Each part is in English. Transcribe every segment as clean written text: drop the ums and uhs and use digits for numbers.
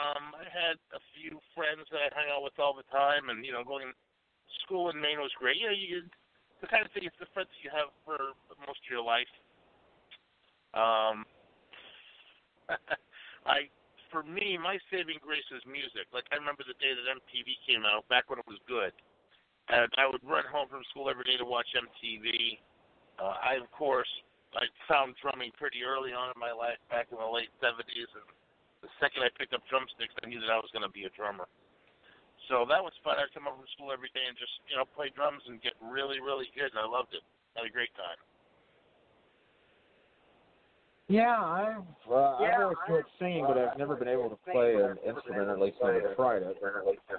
I had a few friends that I hung out with all the time, and going to school in Maine was great. The kind of thing, it's the friends you have for most of your life. For me, my saving grace is music. Like, I remember the day that MTV came out, back when it was good. And I would run home from school every day to watch MTV. I found drumming pretty early on in my life, back in the late 70s. And the second I picked up drumsticks, I knew that I was going to be a drummer. So that was fun. I'd come home from school every day and just, play drums and get really, really good. And I loved it. Had a great time. Yeah, I've always enjoyed singing, but I've never been able to play an instrument, or at least never tried it.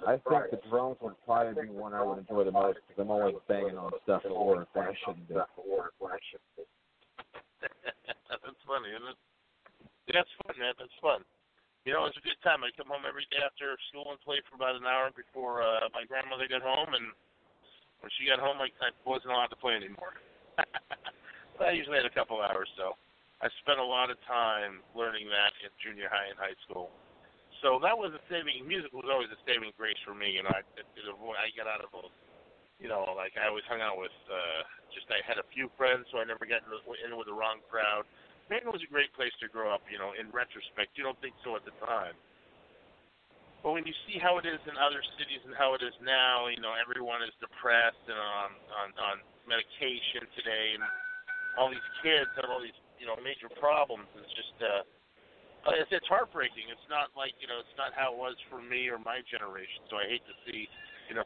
I think the drums would probably be one I would enjoy the most, because I'm always banging on stuff at work when I shouldn't be. That's funny, isn't it? Yeah, that's fun, man. That's fun. It's a good time. I'd come home every day after school and play for about an hour before my grandmother got home, and when she got home, I wasn't allowed to play anymore. But I usually had a couple hours, so I spent a lot of time learning that in junior high and high school. So that was music was always a saving grace for me, I got out of those, I always hung out with, I had a few friends, so I never got in with the wrong crowd. Maine was a great place to grow up, in retrospect. You don't think so at the time. But when you see how it is in other cities and how it is now, everyone is depressed and on medication today, and all these kids have all these, major problems. It's just, it's heartbreaking. It's not like, it's not how it was for me or my generation. So I hate to see,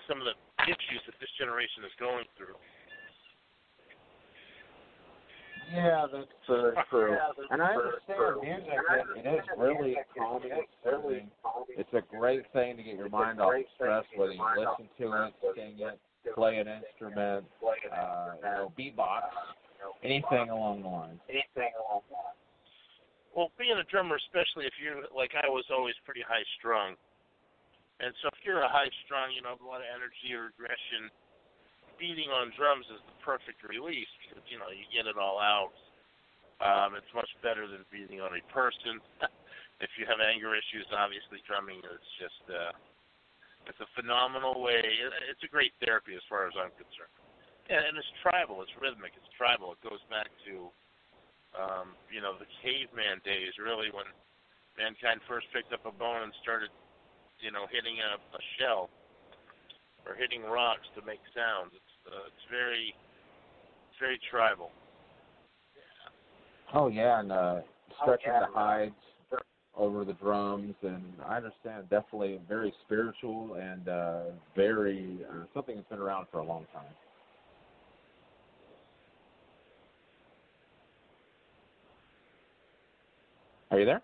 some of the issues that this generation is going through. Yeah, that's true. And I understand music, it is really calming and soothing. It's a great thing to get your mind off stress, whether you listen to it, sing it, play an instrument, beatbox, anything along the lines. Well, being a drummer, especially if you're, like I was always pretty high-strung. And so if you're a high-strung, have a lot of energy or aggression, beating on drums is the perfect release because, you get it all out. It's much better than beating on a person. If you have anger issues, obviously drumming is just, it's a phenomenal way. It's a great therapy as far as I'm concerned. And it's tribal, it's rhythmic, it's tribal. It goes back to, the caveman days, really, when mankind first picked up a bone and started, hitting a shell or hitting rocks to make sounds. It's very tribal. Oh yeah, and stretching the hides over the drums, and I understand, definitely very spiritual and very something that's been around for a long time. Are you there?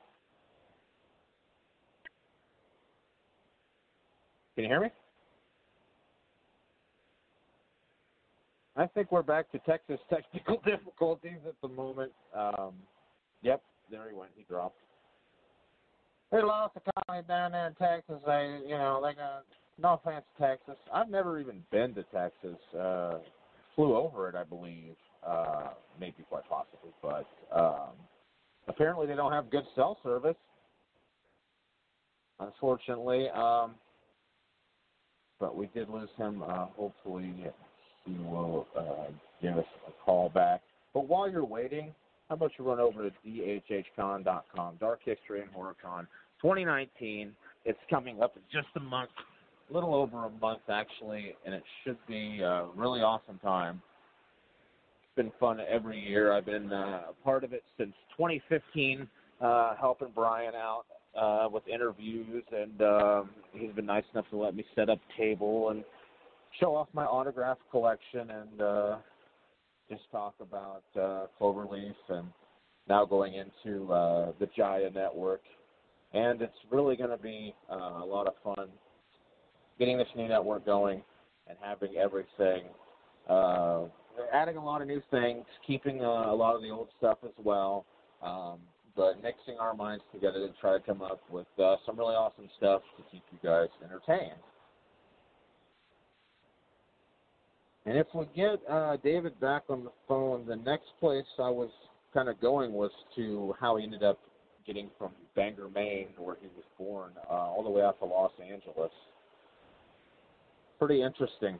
Can you hear me? I think we're back to Texas technical difficulties at the moment. Yep, there he went. He dropped. They lost the colony down there in Texas. They got, no offense to Texas. I've never even been to Texas. Flew over it, I believe, maybe quite possibly. But apparently they don't have good cell service, unfortunately. But we did lose him. Hopefully he will give us a call back. But while you're waiting, how about you run over to dhhcon.com, Dark History and Horror Con 2019. It's coming up in just a month, a little over a month actually, and it should be a really awesome time. It's been fun every year. I've been a part of it since 2015, helping Brian out with interviews, and he's been nice enough to let me set up a table and show off my autograph collection and just talk about Cloverleaf and now going into the Jaya Network. And it's really going to be a lot of fun getting this new network going and having everything. Adding a lot of new things, keeping a lot of the old stuff as well, but mixing our minds together to try to come up with some really awesome stuff to keep you guys entertained. And if we get David back on the phone, the next place I was kind of going was to how he ended up getting from Bangor, Maine, where he was born, all the way out to Los Angeles. Pretty interesting.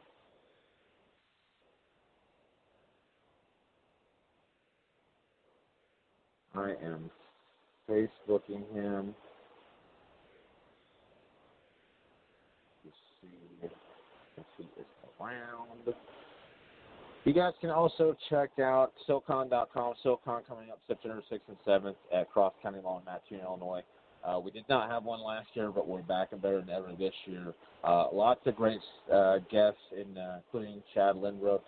I am Facebooking him. Let's see if he is around. You guys can also check out SoCon.com. SoCon coming up September 6th and 7th at Cross County Mall in Mattoon, Illinois. We did not have one last year, but we're back and better than ever this year. Lots of great guests, including Chad Lindrup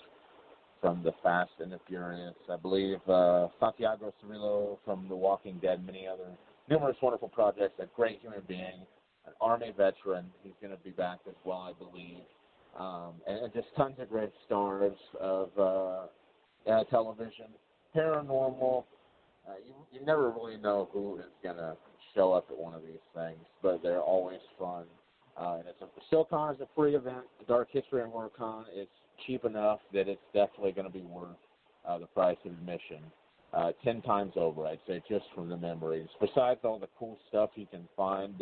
from The Fast and the Furious. I believe Santiago Cirillo from The Walking Dead, many other numerous wonderful projects. A great human being, an Army veteran. He's going to be back as well, I believe. And just tons of great stars of television, paranormal. You never really know who is going to show up at one of these things, but they're always fun. And SoCon is a free event. The Dark History and Horror Con is cheap enough that it's definitely going to be worth the price of admission. 10 times over, I'd say, just from the memories. Besides all the cool stuff you can find,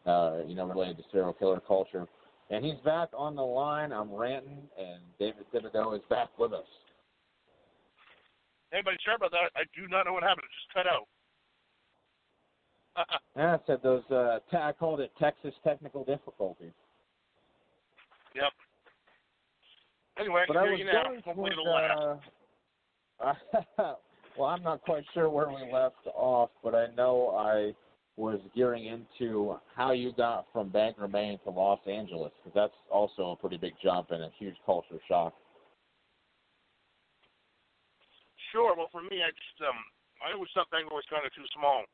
related to serial killer culture. And he's back on the line. I'm ranting, and David Thibodeau is back with us. Hey, buddy, sorry about that. I do not know what happened. It just cut out. Yeah, I said those. I called it Texas technical difficulties. Yep. Anyway, I can hear you now. Hopefully it'll last. Well, I'm not quite sure where we left off, but I know I was gearing into how you got from Bangor, Maine to Los Angeles, because that's also a pretty big jump and a huge culture shock. Sure. Well, for me, I always thought Bangor was kind of too small,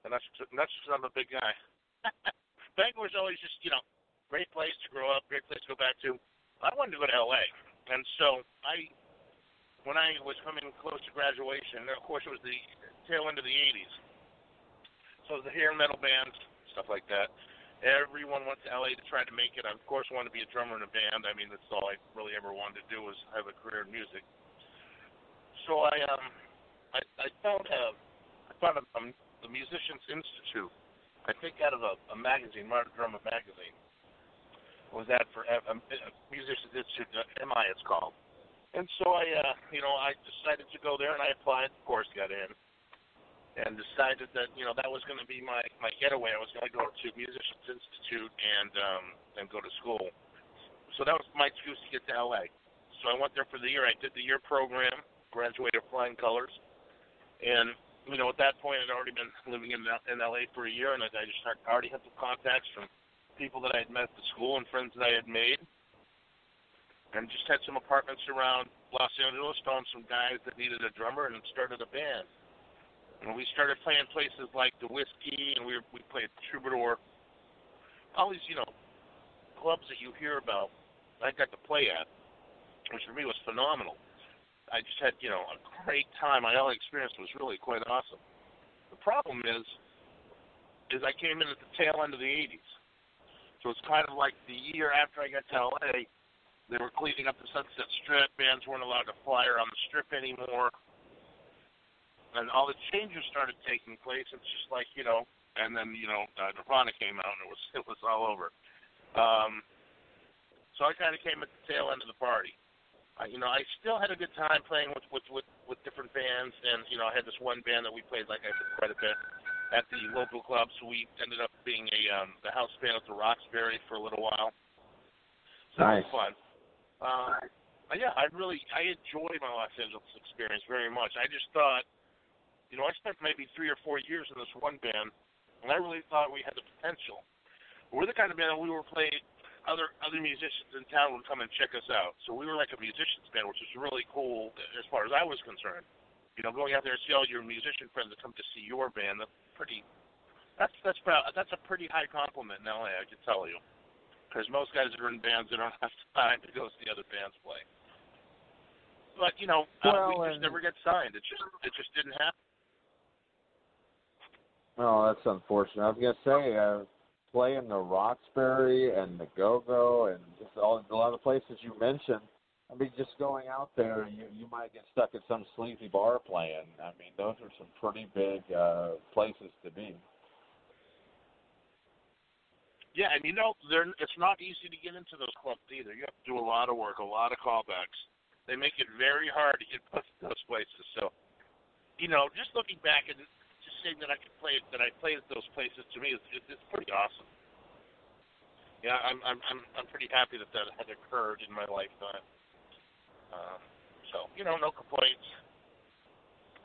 and that's just because I'm a big guy. Bangor was always just, great place to grow up, great place to go back to. I wanted to go to L.A., and so when I was coming close to graduation, of course it was the tail end of the 80s. So the hair metal bands, stuff like that. Everyone went to LA to try to make it. I, of course, wanted to be a drummer in a band. I mean, that's all I really ever wanted to do was have a career in music. So I found the Musicians Institute. I think out of a magazine, Modern Drummer magazine. Was that for Musicians Institute? MI, it's called. And so I decided to go there, and I applied. Of course, got in. And decided that, that was going to be my getaway. I was going to go to Musicians Institute and go to school. So that was my excuse to get to L.A. So I went there for the year. I did the year program, graduated flying colors. And, at that point, I'd already been living in L.A. for a year, and I just already had some contacts from people that I had met at the school and friends that I had made. And just had some apartments around Los Angeles, found some guys that needed a drummer, and started a band. And we started playing places like the Whiskey, and we played Thibodeau. All these, clubs that you hear about, I got to play at, which for me was phenomenal. I just had, a great time. My LA experience was really quite awesome. The problem is I came in at the tail end of the 80s. So it's kind of like the year after I got to LA, they were cleaning up the Sunset Strip. Bands weren't allowed to fly around the Strip anymore. And all the changes started taking place. It's just like, and then, Nirvana came out, and it was all over. So I kind of came at the tail end of the party. I still had a good time playing with different bands, and, I had this one band that we played, like I said, quite a bit at the local club, so we ended up being the house band at the Roxbury for a little while. So nice. That was fun. I enjoyed my Los Angeles experience very much. I just thought, I spent maybe 3 or 4 years in this one band, and I really thought we had the potential. We're the kind of band that we were playing, other musicians in town would come and check us out. So we were like a musicians band, which was really cool as far as I was concerned. Going out there and see all your musician friends that come to see your band, that's a pretty high compliment in LA, I can tell you. Because most guys that are in bands, they don't have time to go see other bands play. But, we just never get signed. It just didn't happen. Oh, that's unfortunate. I was going to say, playing the Roxbury and the Go-Go and just a lot of the places you mentioned, I mean, just going out there, you might get stuck at some sleazy bar playing. I mean, those are some pretty big places to be. Yeah, and it's not easy to get into those clubs either. You have to do a lot of work, a lot of callbacks. They make it very hard to get put in those places. So, just looking back and just saying that I played at those places, to me, it's pretty awesome. Yeah, I'm pretty happy that had occurred in my lifetime. So, no complaints.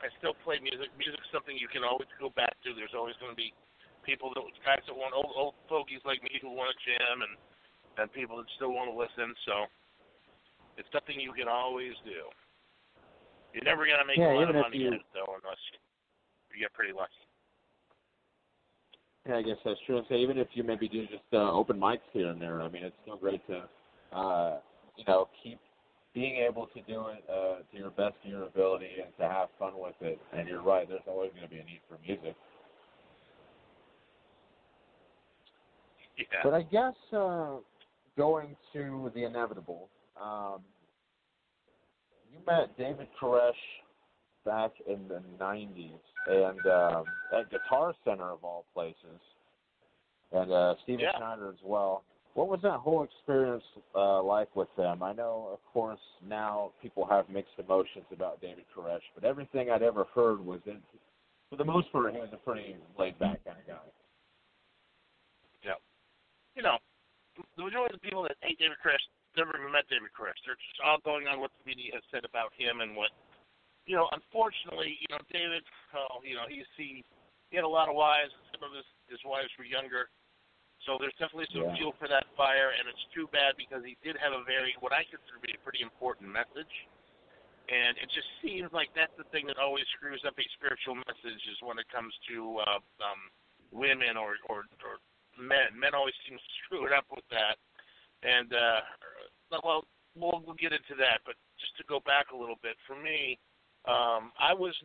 I still play music. Music's something you can always go back to. There's always going to be guys that want old fogies like me who want to jam, and people that still want to listen. So it's something you can always do. You're never going to make a lot of money at it, though, unless you get pretty lucky. Yeah, I guess that's true. So even if you maybe do just open mics here and there, I mean, it's still great to, keep being able to do it to your best of your ability and to have fun with it. And you're right, there's always going to be a need for music. Yeah. But I guess going to the inevitable, you met David Koresh back in the 90s, and at Guitar Center of all places, and Steven Schneider as well. What was that whole experience like with them? I know, of course, now people have mixed emotions about David Koresh, but everything I'd ever heard was for the most part, he was a pretty laid-back kind of guy. Yeah. The majority of the people that hate David Koresh never even met David Koresh. They're just all going on what the media has said about him and what, unfortunately, David, he had a lot of wives. Some of his wives were younger. So there's definitely some fuel for that fire, and it's too bad because he did have what I consider to be a pretty important message. And it just seems like that's the thing that always screws up a spiritual message is when it comes to women or men. Men always seem to screw it up with that. And, we'll get into that. But just to go back a little bit, for me, I was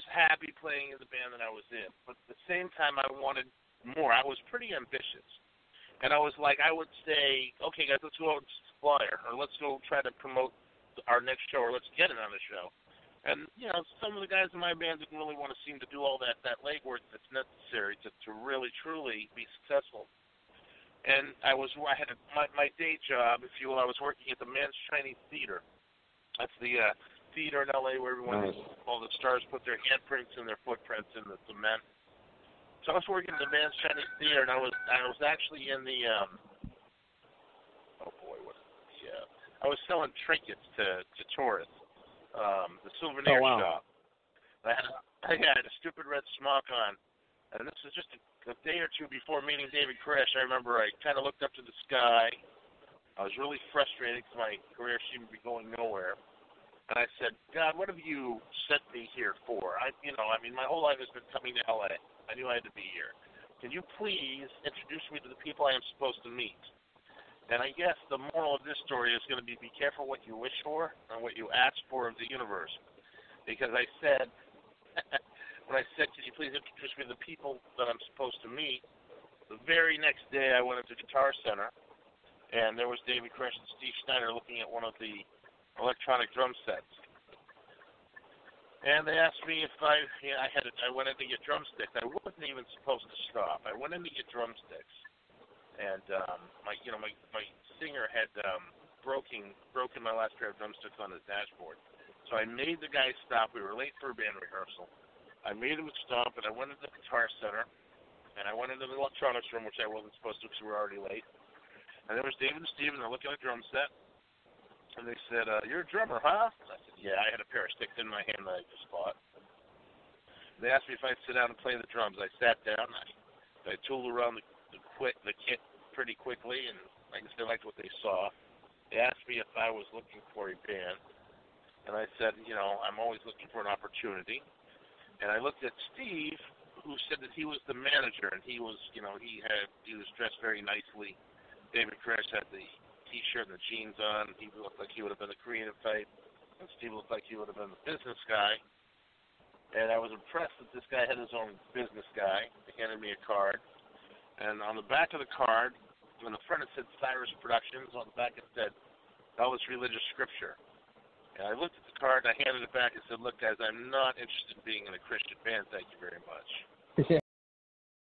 happy playing in the band that I was in. But at the same time, I wanted more. I was pretty ambitious. And I was like, I would say, okay, guys, let's go out and flyer, or let's go try to promote our next show, or let's get it on the show. And, some of the guys in my band didn't really want to seem to do all that legwork that's necessary to really, truly be successful. And I had my day job, if you will. I was working at the Men's Chinese Theater. That's the theater in L.A. where all the stars put their handprints and their footprints in the cement. So I was working at the Men's Chinese Theater, and I was actually in the I was selling trinkets to tourists. The souvenir shop. I had a stupid red smock on, and this was just a day or two before meeting David Koresh. I remember I kind of looked up to the sky. I was really frustrated because my career seemed to be going nowhere. And I said, God, what have you sent me here for? My whole life has been coming to L.A. I knew I had to be here. Can you please introduce me to the people I am supposed to meet? And I guess the moral of this story is going to be careful what you wish for and what you ask for of the universe. Because I said, when I said, can you please introduce me to the people that I'm supposed to meet, the very next day I went into Guitar Center, and there was David Koresh and Steve Schneider looking at one of the electronic drum sets. And they asked me if I went in to get drumsticks. I wasn't even supposed to stop. I went in to get drumsticks. And my singer had broken my last pair of drumsticks on his dashboard. So I made the guy stop. We were late for a band rehearsal. I made him stop, and I went into the Guitar Center, and I went into the electronics room, which I wasn't supposed to because we were already late. And there was David and Steve, and they're looking at the drum set. And they said, you're a drummer, huh? And I said, yeah, I had a pair of sticks in my hand that I just bought. They asked me if I'd sit down and play the drums. I sat down. I tooled around the kit pretty quickly, and I guess they liked what they saw. They asked me if I was looking for a band, and I said, I'm always looking for an opportunity. And I looked at Steve, who said that he was the manager, and he was dressed very nicely. David Koresh had the T-shirt and the jeans on. He looked like he would have been the creative type, and Steve looked like he would have been the business guy. And I was impressed that this guy had his own business guy. He handed me a card. And on the back of the card, On the front it said Cyrus Productions. On the back it said, that was religious scripture. And I looked at the card, and I handed it back and said, look, guys, I'm not interested in being in a Christian band. Thank you very much.